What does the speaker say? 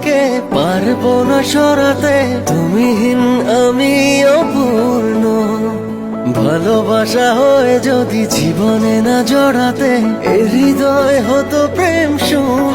তোমাকে পারবো না সরাতে, তুমিহীন আমি অপূর্ণ। ভালোবাসা হয়ে যদি জীবনে না জড়াতে, এ হৃদয় হতো প্রেম শূন্য।